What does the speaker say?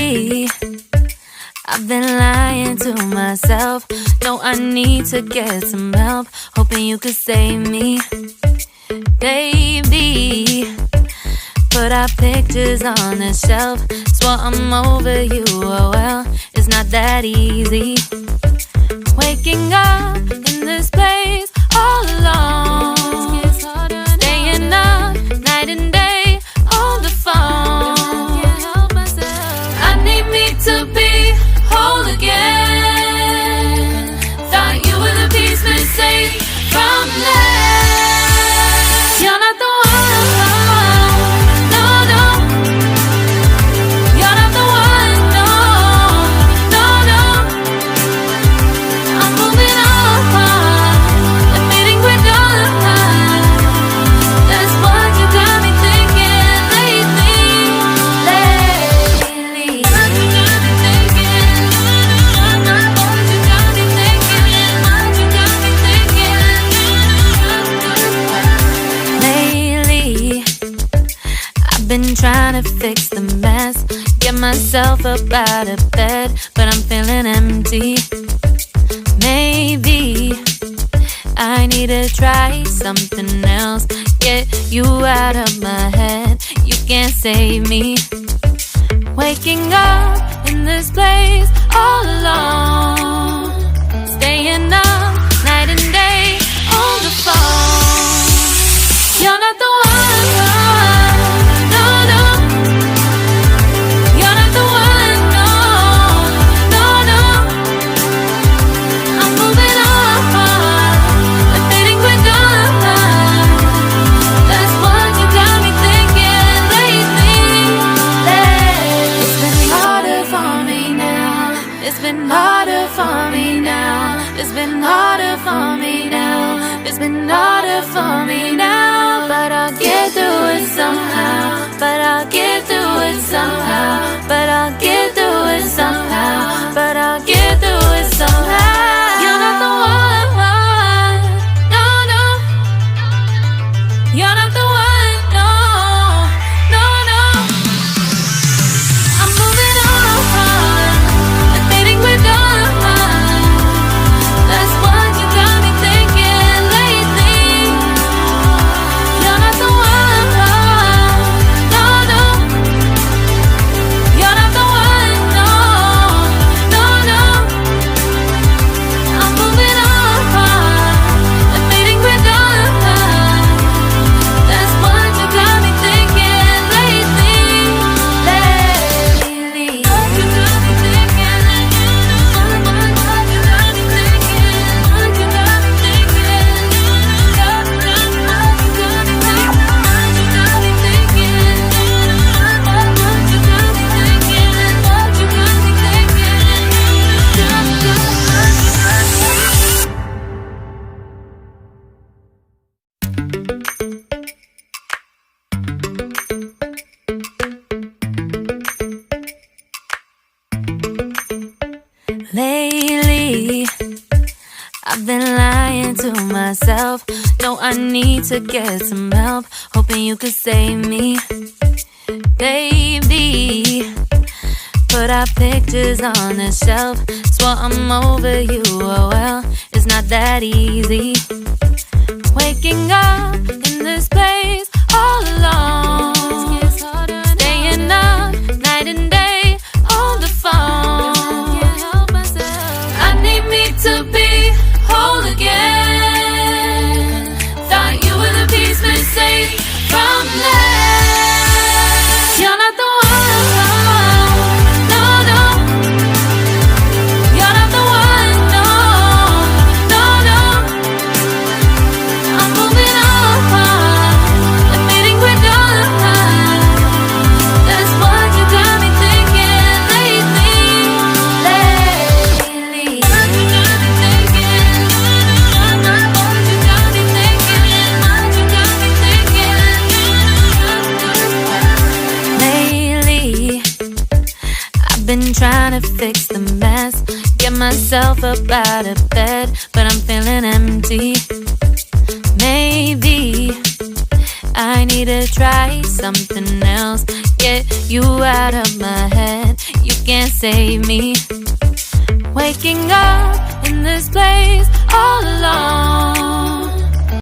Lately, I've been lying to myself. No, I need to get some help. Hoping you could save me, baby. Put our pictures on the shelf. Swore I'm over you, oh well, it's not that easy. Waking up in this place all alone, staying up night and day on the phone. I need me to be whole again. Thought you were the piece missing from left. You're not the one. Been trying to fix the mess, get myself up out of bed, but I'm feeling empty. Maybe I need to try something else. Get you out of my head, you can't save me. Waking up in this place all alone, staying up night and day on the phone. You're not the one. It's been harder for me now. It's been harder for me now. It's been harder for me now. But I'll get through it somehow. But I'll get through it somehow. But I'll get through it somehow. But I'll get through it somehow. You're not the one. No, no. You're not the one. No, no, no. I'm moving on. Lately, I've been lying to myself. No, I need to get some help. Hoping you could save me, baby. Put our pictures on the shelf. Swore I'm over you, oh well, it's not that easy. Waking up in this place all alone, staying up night and day on the phone. To be whole again. Thought you were the piece missing from left. You're not the one. No, no. You're not the one. No, no, no. I'm moving on, admitting we're done. That's what you got me thinking lately. Been trying to fix the mess, get myself up out of bed, but I'm feeling empty. Maybe I need to try something else. Get you out of my head, you can't save me. Waking up in this place all alone.